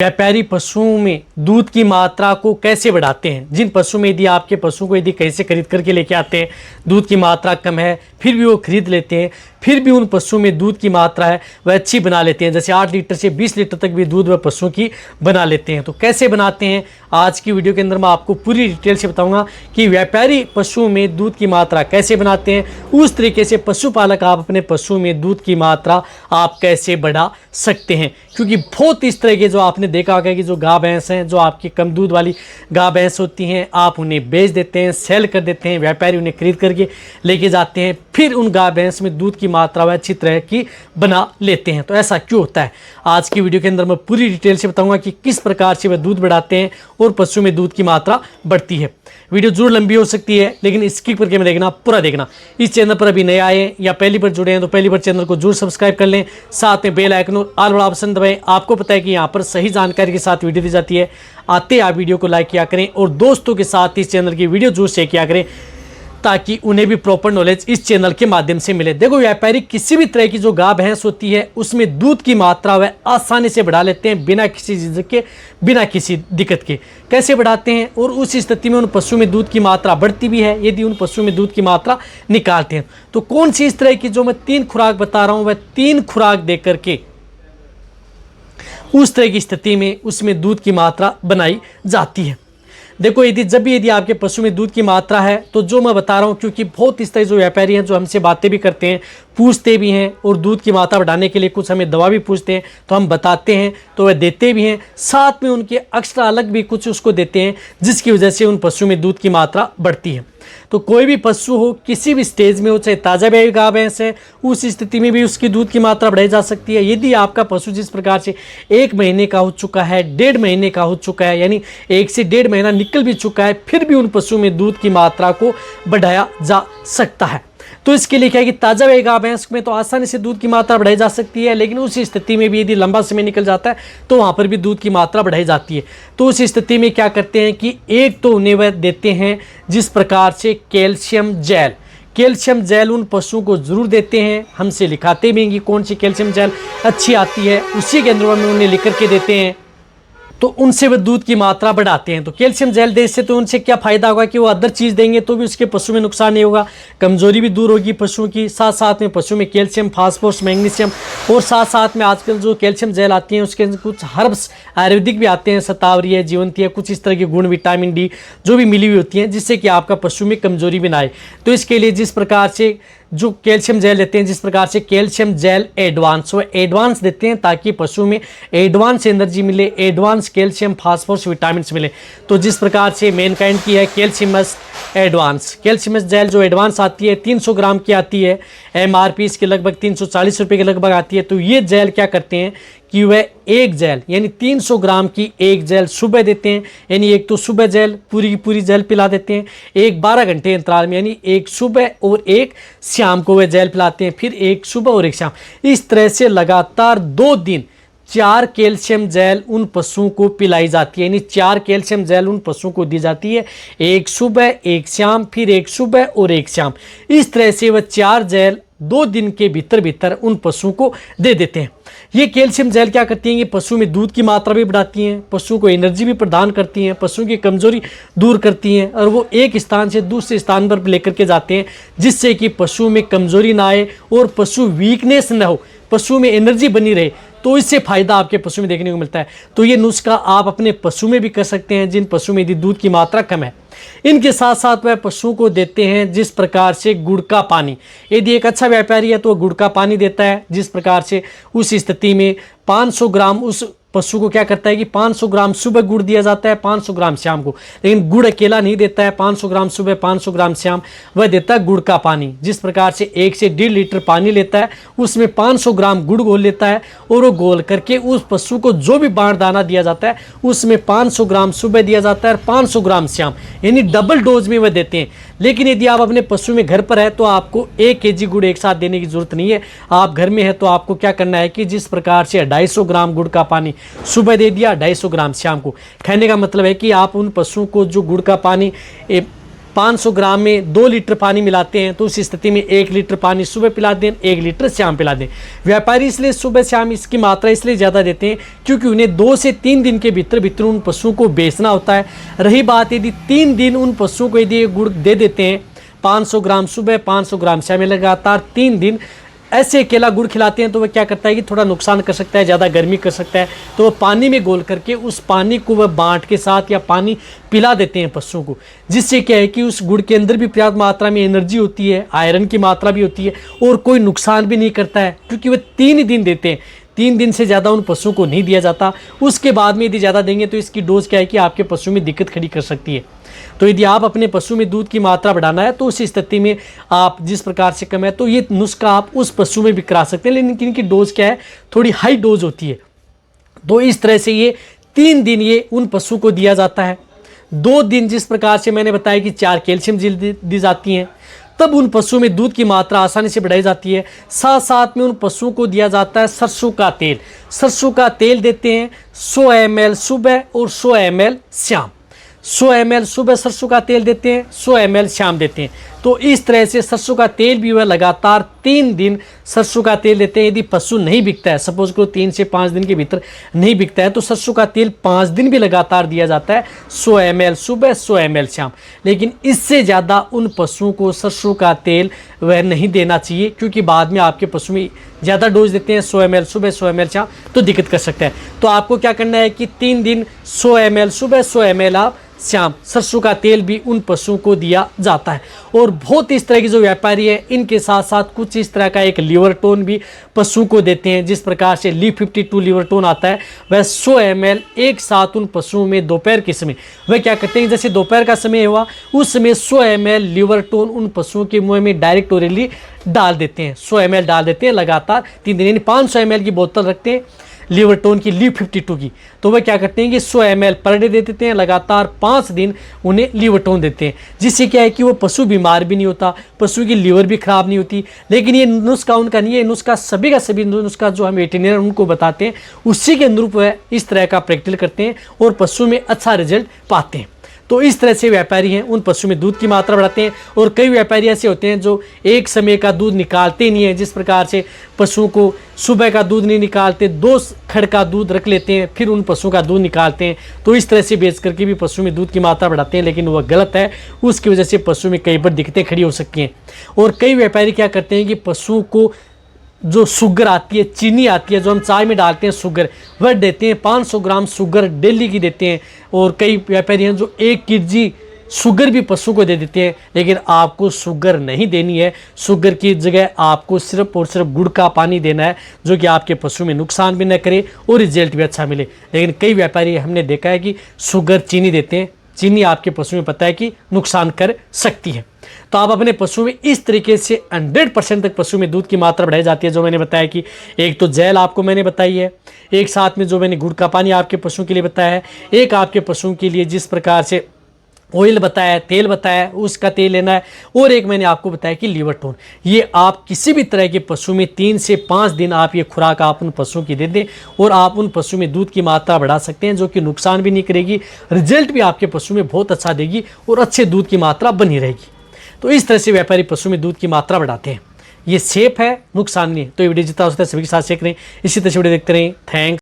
व्यापारी पशुओं में दूध की मात्रा को कैसे बढ़ाते हैं। जिन पशु में यदि आपके पशु को यदि कैसे खरीद करके लेके आते हैं, दूध की मात्रा कम है फिर भी वो खरीद लेते हैं, फिर भी उन पशुओं में दूध की मात्रा है वह अच्छी बना लेते हैं। जैसे 8 लीटर से 20 लीटर तक भी दूध वह पशुओं की बना लेते हैं। तो कैसे बनाते हैं, आज की वीडियो के अंदर मैं आपको पूरी डिटेल से बताऊंगा कि व्यापारी पशुओं में दूध की मात्रा कैसे बनाते हैं। उस तरीके से पशुपालक आप अपने पशुओं में दूध की मात्रा आप कैसे बढ़ा सकते हैं। क्योंकि बहुत इस तरह के जो आपने देखा होगा कि जो गाय भैंस हैं, जो आपकी कम दूध वाली गाय भैंस होती हैं, आप उन्हें बेच देते हैं, सेल कर देते हैं, व्यापारी उन्हें खरीद करके लेके जाते हैं, फिर उन गाय भैंस में दूध की मात्रा वह अच्छी तरह की बना लेते हैं। तो ऐसा क्यों होता है, आज की वीडियो के अंदर मैं पूरी डिटेल से बताऊंगा कि किस प्रकार से वह दूध बढ़ाते हैं और पशु में दूध की मात्रा बढ़ती है। वीडियो जरूर लंबी हो सकती है लेकिन स्किप करके मैं देखना, पूरा देखना। इस चैनल पर अभी नए आए या पहली बार जुड़े हैं तो पहली बार चैनल को जरूर सब्सक्राइब कर लें, साथ में बेल आइकन और ऑल वाला ऑप्शन दबाएं। आपको पता है कि यहाँ पर सही जानकारी के साथ वीडियो दी जाती है। आते आप वीडियो को लाइक किया करें और दोस्तों के साथ इस चैनल की वीडियो जरूर शेयर किया करें ताकि उन्हें भी प्रॉपर नॉलेज इस चैनल के माध्यम से मिले। देखो, व्यापारी किसी भी तरह की जो गाय भैंस होती है उसमें दूध की मात्रा वह आसानी से बढ़ा लेते हैं, बिना किसी चीज़ के, बिना किसी दिक्कत के। कैसे बढ़ाते हैं और उस स्थिति में उन पशु में दूध की मात्रा बढ़ती भी है यदि उन पशु में दूध की मात्रा निकालते हैं। तो कौन सी इस तरह की जो मैं 3 खुराक बता रहा हूँ वह 3 खुराक दे करके उस तरह की स्थिति में उसमें दूध की मात्रा बनाई जाती है। देखो, यदि आपके पशु में दूध की मात्रा है तो जो मैं बता रहा हूँ, क्योंकि बहुत इस तरह जो व्यापारी हैं जो हमसे बातें भी करते हैं, पूछते भी हैं और दूध की मात्रा बढ़ाने के लिए कुछ हमें दवा भी पूछते हैं तो हम बताते हैं तो वह देते भी हैं, साथ में उनके एक्स्ट्रा अलग भी कुछ उसको देते हैं जिसकी वजह से उन पशु में दूध की मात्रा बढ़ती है। तो कोई भी पशु हो, किसी भी स्टेज में हो, चाहे ताज़ा ब्याई गाय भैंस है, उस स्थिति में भी उसकी दूध की मात्रा बढ़ाई जा सकती है। यदि आपका पशु जिस प्रकार से 1 महीने का हो चुका है, 1.5 महीने का हो चुका है, यानी 1 से 1.5 महीना निकल भी चुका है, फिर भी उन पशु में दूध की मात्रा को बढ़ाया जा सकता है। तो इसके लिए क्या है कि ताज़ा ब्याई गाय भैंस में तो आसानी से दूध की मात्रा बढ़ाई जा सकती है, लेकिन उस स्थिति में भी यदि लंबा समय निकल जाता है तो वहाँ पर भी दूध की मात्रा बढ़ाई जाती है। तो उस स्थिति में क्या करते हैं कि एक तो उन्हें वह देते हैं जिस प्रकार से कैल्शियम जेल। कैल्शियम जेल उन पशुओं को जरूर देते हैं, हमसे लिखाते भी हैं कि कौन सी कैल्शियम जेल अच्छी आती है, उसी के अंदर में उन्हें लिख करके देते हैं, तो उनसे वह दूध की मात्रा बढ़ाते हैं। तो कैल्शियम जेल देने से तो उनसे क्या फ़ायदा होगा कि वो अदर चीज़ देंगे तो भी उसके पशु में नुकसान नहीं होगा, कमजोरी भी दूर होगी पशुओं की, साथ साथ में पशु में कैल्शियम, फास्फोरस, मैग्नीशियम और साथ साथ में आजकल जो कैल्शियम जेल आती हैं उसके कुछ हर्ब्स आयुर्वेदिक भी आते हैं, शतावरी है, जीवंती है, कुछ इस तरह के गुण, विटामिन डी जो भी मिली हुई होती हैं जिससे कि आपका पशु में कमजोरी भी ना आए। तो इसके लिए जिस प्रकार से जो कैल्शियम जेल देते हैं, जिस प्रकार से कैल्शियम जेल एडवांस, वो एडवांस देते हैं ताकि पशु में एडवांस एनर्जी मिले, एडवांस कैल्शियम, फास्फोरस, विटामिन मिले। तो जिस प्रकार से मैनकाइंड की है कैल्शियमस एडवांस, कैल्शियमस जेल जो एडवांस आती है 300 ग्राम की आती है, MRP इसके लगभग 340 रुपये के लगभग आती है। तो ये जेल क्या करते हैं कि वह एक जेल यानी 300 ग्राम की एक जेल सुबह देते हैं, यानी एक तो सुबह जेल पूरी की पूरी जेल पिला देते हैं, एक 12 घंटे अंतराल में, यानी एक सुबह और एक शाम को वह जेल पिलाते हैं, फिर एक सुबह और एक शाम। इस तरह से लगातार 2 दिन 4 कैल्शियम जेल उन पशुओं को पिलाई जाती है, यानी 4 कैल्शियम जेल उन पशुओं को दी जाती है, एक सुबह एक शाम, फिर एक सुबह और एक शाम। इस तरह से वह 4 जेल 2 दिन के भीतर उन पशुओं को दे देते हैं। ये कैल्शियम जेल क्या करती हैं, ये पशु में दूध की मात्रा भी बढ़ाती हैं, पशु को एनर्जी भी प्रदान करती हैं, पशु की कमजोरी दूर करती हैं और वो एक स्थान से दूसरे स्थान पर लेकर के जाते हैं जिससे कि पशु में कमजोरी ना आए और पशु वीकनेस ना हो, पशु में एनर्जी बनी रहे। तो इससे फ़ायदा आपके पशु में देखने को मिलता है। तो ये नुस्खा आप अपने पशु में भी कर सकते हैं जिन पशु में यदि दूध की मात्रा कम है। इनके साथ साथ वह पशुओं को देते हैं जिस प्रकार से गुड़ का पानी। यदि एक अच्छा व्यापारी है तो वह गुड़ का पानी देता है, जिस प्रकार से उस स्थिति में 500 ग्राम उस पशु को क्या करता है कि 500 ग्राम सुबह गुड़ दिया जाता है, 500 ग्राम शाम को, लेकिन गुड़ अकेला नहीं देता है, 500 ग्राम सुबह 500 ग्राम शाम, वह देता है गुड़ का पानी। जिस प्रकार से 1 से 1.5 लीटर पानी लेता है उसमें 500 ग्राम गुड़ घोल लेता है और वो घोल करके उस पशु को जो भी बाण दाना दिया जाता है उसमें 500 ग्राम सुबह दिया जाता है और 500 ग्राम शाम, यानी डबल डोज में वह देते हैं। लेकिन यदि आप अपने पशु में घर पर है तो आपको 1 kg गुड़ एक साथ देने की जरूरत नहीं है। आप घर में है तो आपको क्या करना है कि जिस प्रकार से 250 ग्राम गुड़ का पानी सुबह दे दिया, 250 ग्राम शाम को। कहने का मतलब है कि आप उन पशुओं को जो गुड़ का पानी 500 ग्राम में 2 लीटर पानी मिलाते हैं, तो उस स्थिति में 1 लीटर पानी सुबह पिला दें, 1 लीटर शाम पिला दें। व्यापारी इसलिए सुबह शाम इसकी मात्रा इसलिए ज़्यादा देते हैं क्योंकि उन्हें 2 से 3 दिन के भीतर उन पशुओं को बेचना होता है। रही बात यदि 3 दिन उन पशुओं को यदि गुड़ दे देते हैं 500 ग्राम सुबह 500 ग्राम शाम में लगातार 3 दिन ऐसे अकेला गुड़ खिलाते हैं, तो वह क्या करता है कि थोड़ा नुकसान कर सकता है, ज़्यादा गर्मी कर सकता है। तो वह पानी में घोल करके उस पानी को वह बांट के साथ या पानी पिला देते हैं पशुओं को, जिससे क्या है कि उस गुड़ के अंदर भी पर्याप्त मात्रा में एनर्जी होती है, आयरन की मात्रा भी होती है और कोई नुकसान भी नहीं करता है, क्योंकि वह 3 दिन देते हैं। 3 दिन से ज़्यादा उन पशुओं को नहीं दिया जाता। उसके बाद में यदि ज़्यादा देंगे तो इसकी डोज क्या है कि आपके पशु में दिक्कत खड़ी कर सकती है। तो यदि आप अपने पशु में दूध की मात्रा बढ़ाना है तो उस स्थिति में आप जिस प्रकार से कम है तो ये नुस्खा आप उस पशु में भी करा सकते हैं, लेकिन इनकी डोज क्या है, थोड़ी हाई डोज होती है। तो इस तरह से ये 3 दिन ये उन पशु को दिया जाता है। 2 दिन जिस प्रकार से मैंने बताया कि 4 कैल्शियम झील दी जाती हैं, तब उन पशुओं में दूध की मात्रा आसानी से बढ़ाई जाती है। साथ साथ में उन पशुओं को दिया जाता है सरसों का तेल। सरसों का तेल देते हैं 100 ml सुबह और 100 ml शाम। 100 ml सुबह सरसों का तेल देते हैं, 100 ml शाम देते हैं। तो इस तरह से सरसों का तेल भी वह लगातार 3 दिन सरसों का तेल देते हैं। यदि पशु नहीं बिकता है, सपोज करो 3 से 5 दिन के भीतर नहीं बिकता है, तो सरसों का तेल 5 दिन भी लगातार दिया जाता है, 100 ml सुबह 100 ml शाम। लेकिन इससे ज़्यादा उन पशुओं को सरसों का तेल वह नहीं देना चाहिए, क्योंकि बाद में आपके पशु में ज़्यादा डोज देते हैं 100 ml सुबह 100 ml शाम, तो दिक्कत कर सकता है। तो आपको क्या करना है कि 3 दिन 100 ml सुबह 100 ml आप शाम सरसों का तेल भी उन पशुओं को दिया जाता है। और बहुत इस तरह के जो व्यापारी है इनके साथ साथ कुछ इस तरह का एक लीवर टोन भी पशुओं को देते हैं। जिस प्रकार से LIV52 लीवर टोन आता है, वह 100 ml एक साथ उन पशुओं में दोपहर के समय वह क्या करते हैं, जैसे दोपहर का समय हुआ उस समय 100 ml लीवर टोन उन पशुओं के मुँह में डायरेक्ट ओरली डाल देते हैं। 100 ml डाल देते हैं लगातार 3 दिन, यानी 500 ml की बोतल रखते हैं लीवर टोन की LIV52 की। तो वह क्या करते हैं कि 100 ml पर डे दे देते हैं, लगातार 5 दिन उन्हें लीवर टोन देते हैं, जिससे क्या है कि वो पशु बीमार भी नहीं होता, पशु की लीवर भी खराब नहीं होती। लेकिन ये नुस्खा उनका नहीं है, नुस्खा सभी का सभी नुस्खा जो हम वेटेरिनरी उनको बताते हैं उसी के अनुरूप वह इस तरह का प्रैक्टिकल करते हैं और पशु में अच्छा रिजल्ट पाते हैं। तो इस तरह से व्यापारी हैं उन पशु में दूध की मात्रा बढ़ाते हैं। और कई व्यापारी ऐसे होते हैं जो एक समय का दूध निकालते नहीं है, जिस प्रकार से पशुओं को सुबह का दूध नहीं निकालते, 2 खड़ का दूध रख लेते हैं, फिर उन पशुओं का दूध निकालते हैं। तो इस तरह से बेच करके भी पशु में दूध की मात्रा बढ़ाते हैं, लेकिन वह गलत है। उसकी वजह से पशु में कई बार दिक्कतें खड़ी हो सकती हैं। और कई व्यापारी क्या करते हैं कि पशुओं को जो शुगर आती है, चीनी आती है, जो हम चाय में डालते हैं शुगर, वह देते हैं 500 ग्राम शुगर डेली की देते हैं। और कई व्यापारी हैं जो 1 kg शुगर भी पशु को दे देते हैं। लेकिन आपको शुगर नहीं देनी है, शुगर की जगह आपको सिर्फ और सिर्फ गुड़ का पानी देना है, जो कि आपके पशु में नुकसान भी न करे और रिजल्ट भी अच्छा मिले। लेकिन कई व्यापारी हमने देखा है कि शुगर चीनी देते हैं, चीनी आपके पशु में पता है कि नुकसान कर सकती है। तो आप अपने पशु में इस तरीके से 100% तक पशु में दूध की मात्रा बढ़ाई जाती है। जो मैंने बताया कि एक तो जेल आपको मैंने बताई है, एक साथ में जो मैंने गुड़ का पानी आपके पशुओं के लिए बताया है, एक आपके पशुओं के लिए जिस प्रकार से ऑयल बताया, तेल बताया, उसका तेल लेना है, और एक मैंने आपको बताया कि लीवर टोन। ये आप किसी भी तरह के पशु में 3 से 5 दिन आप ये खुराक आप उन पशुओं की दे दें और आप उन पशु में दूध की मात्रा बढ़ा सकते हैं, जो कि नुकसान भी नहीं करेगी, रिजल्ट भी आपके पशु में बहुत अच्छा देगी और अच्छे दूध की मात्रा बनी रहेगी। तो इस तरह से व्यापारी पशु में दूध की मात्रा बढ़ाते हैं। ये सेफ है, नुकसान नहीं है। तो ये वीडियो जितना हो सकता है सभी के साथ शेयर करें। इसी तरह से वीडियो देखते रहें। थैंक्स।